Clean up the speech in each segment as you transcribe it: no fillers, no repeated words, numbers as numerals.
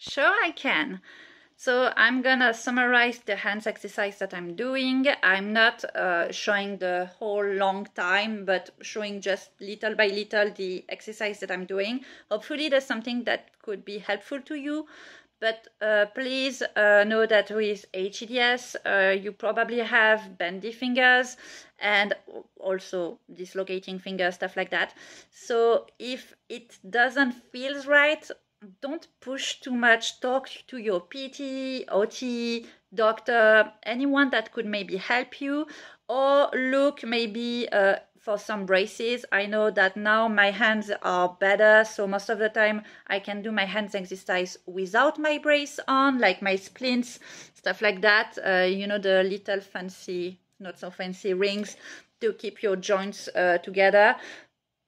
Sure, I can. So I'm gonna summarize the hands exercise that I'm doing. I'm not showing the whole long time, but showing just little by little the exercise that I'm doing. Hopefully there's something that could be helpful to you. But please know that with HEDS, you probably have bendy fingers and also dislocating fingers, stuff like that. So if it doesn't feel right, don't push too much. Talk to your PT, OT, doctor, anyone that could maybe help you, or look maybe for some braces. I know that now my hands are better, so most of the time I can do my hands exercise without my brace on, like my splints, stuff like that. You know, the little fancy, not so fancy rings to keep your joints together.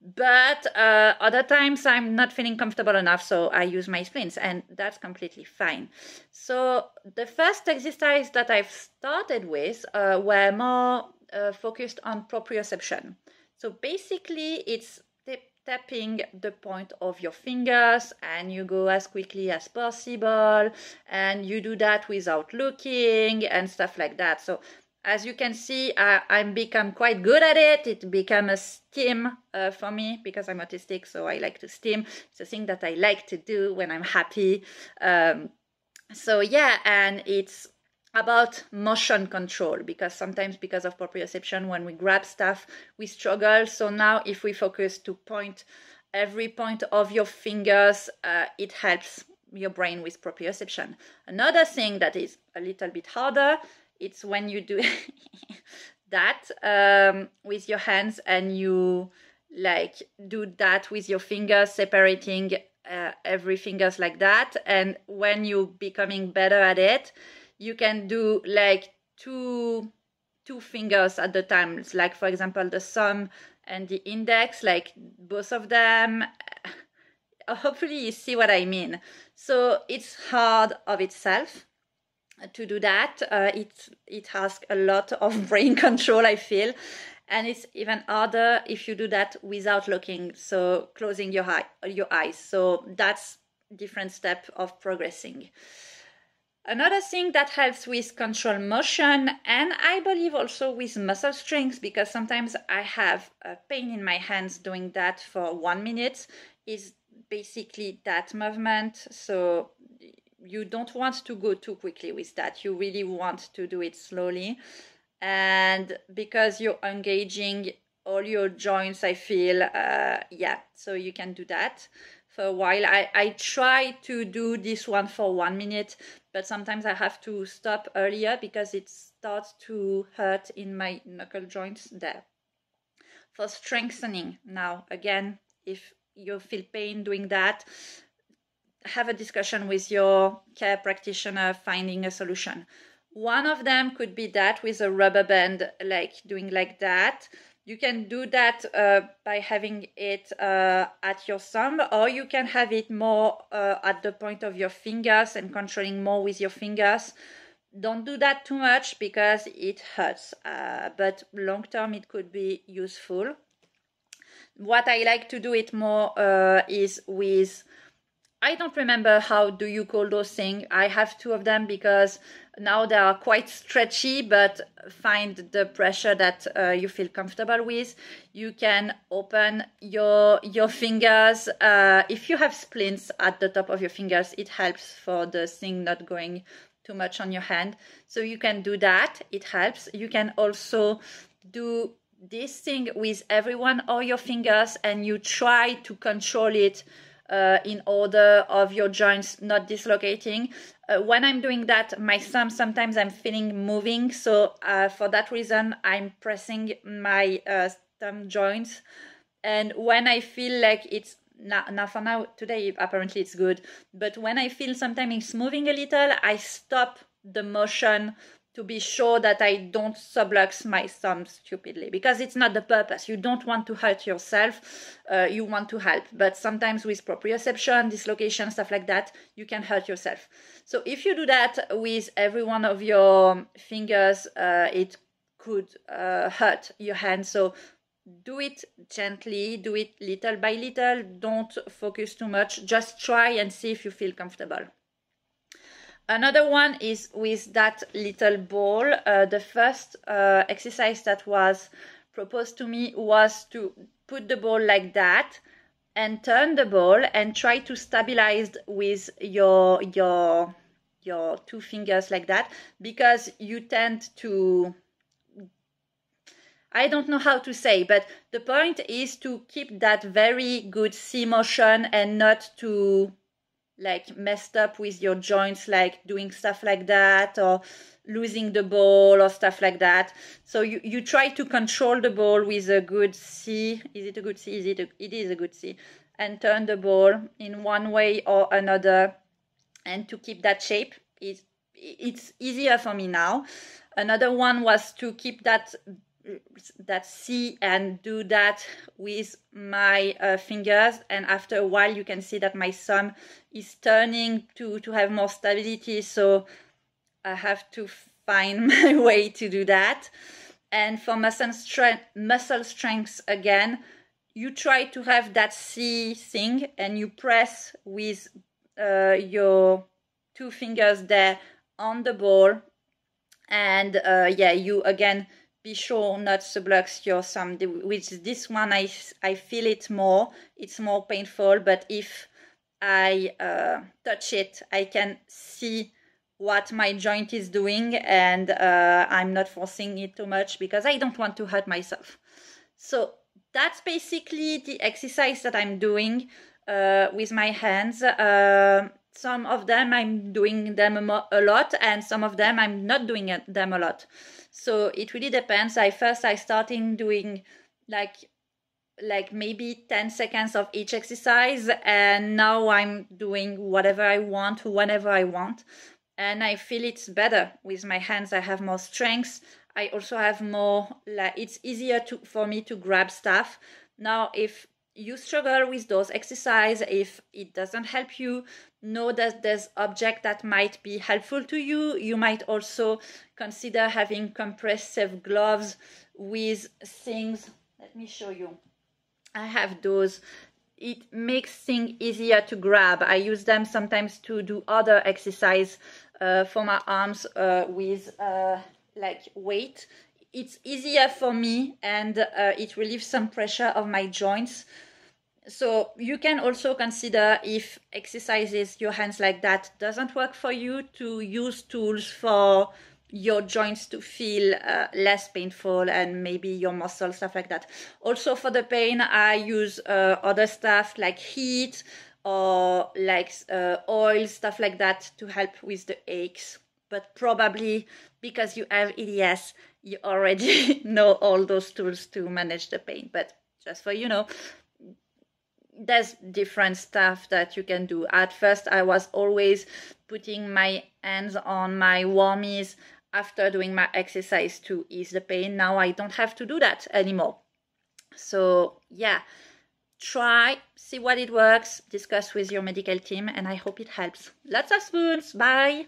But other times I'm not feeling comfortable enough, so I use my splints, and that's completely fine. So the first exercise that I've started with were more focused on proprioception. So basically it's tapping the point of your fingers, and you go as quickly as possible, and you do that without looking and stuff like that. So as you can see, I've become quite good at it. It became a steam for me because I'm autistic, so I like to steam. It's a thing that I like to do when I'm happy. So yeah, and it's about motion control, because sometimes because of proprioception, when we grab stuff, we struggle. So now if we focus to point every point of your fingers, it helps your brain with proprioception. Another thing that is a little bit harder, it's when you do that with your hands, and you like do that with your fingers, separating every fingers like that. And when you're becoming better at it, you can do like two fingers at the time. It's like, for example, the thumb and the index, like both of them. Hopefully you see what I mean. So it's hard of itself to do that. It asks a lot of brain control, I feel, and it's even harder if you do that without looking, so closing your eyes. So that's different step of progressing. Another thing that helps with control motion, and I believe also with muscle strength, because sometimes I have a pain in my hands doing that for 1 minute, is basically that movement. So you don't want to go too quickly with that. You really want to do it slowly. And because you're engaging all your joints, I feel, yeah, so you can do that for a while. I try to do this one for 1 minute, but sometimes I have to stop earlier because it starts to hurt in my knuckle joints there. For strengthening, now, again, if you feel pain doing that, have a discussion with your care practitioner, finding a solution. One of them could be that with a rubber band, like doing like that. You can do that by having it at your thumb, or you can have it more at the point of your fingers and controlling more with your fingers. Don't do that too much because it hurts, but long term it could be useful. What I like to do it more is with, I don't remember how do you call those things. I have two of them because now they are quite stretchy, but find the pressure that you feel comfortable with. You can open your fingers. If you have splints at the top of your fingers, it helps for the thing not going too much on your hand. So you can do that. It helps. You can also do this thing with every one of your fingers, and you try to control it in order of your joints not dislocating. When I'm doing that, my thumb, sometimes I'm feeling moving. So for that reason, I'm pressing my thumb joints. And when I feel like it's, now for now, today, apparently it's good. But when I feel sometimes it's moving a little, I stop the motion to be sure that I don't sublux my thumb stupidly, because it's not the purpose. You don't want to hurt yourself, you want to help. But sometimes with proprioception, dislocation, stuff like that, you can hurt yourself. So if you do that with every one of your fingers, it could hurt your hand. So do it gently, do it little by little, don't focus too much, just try and see if you feel comfortable. Another one is with that little ball. The first exercise that was proposed to me was to put the ball like that and turn the ball and try to stabilize with your two fingers like that, because you tend to, I don't know how to say, but the point is to keep that very good C motion and not to like messed up with your joints, like doing stuff like that or losing the ball or stuff like that. So you try to control the ball with a good C. Is it a good C? It is a good C. And turn the ball in one way or another, and to keep that shape. It's easier for me now. Another one was to keep that C and do that with my fingers, and after a while you can see that my thumb is turning to have more stability, so I have to find my way to do that. And for muscle strength again, you try to have that C thing and you press with your two fingers there on the ball, and yeah, you again be sure not to subluxe your thumb. With this one, I feel it more. It's more painful, but if I touch it, I can see what my joint is doing, and I'm not forcing it too much because I don't want to hurt myself. So that's basically the exercise that I'm doing with my hands. Some of them I'm doing them a lot, and some of them I'm not doing them a lot. So it really depends. I started doing like maybe 10 seconds of each exercise, and now I'm doing whatever I want, whenever I want. And I feel it's better with my hands. I have more strength. I also have more, it's easier for me to grab stuff. Now, if you struggle with those exercises, if it doesn't help you, know that there's object that might be helpful to you. You might also consider having compressive gloves with things. Let me show you. I have those. It makes things easier to grab. I use them sometimes to do other exercise for my arms with like weight. It's easier for me, and it relieves some pressure of my joints. So you can also consider, if exercises your hands like that doesn't work for you, to use tools for your joints to feel less painful, and maybe your muscles, stuff like that. Also for the pain, I use other stuff like heat or like oil, stuff like that to help with the aches. But probably because you have EDS, you already know all those tools to manage the pain. But just for you know, there's different stuff that you can do. At first, I was always putting my hands on my warmies after doing my exercise to ease the pain. Now I don't have to do that anymore. So yeah, try, see what it works, discuss with your medical team, and I hope it helps. Lots of spoons. Bye.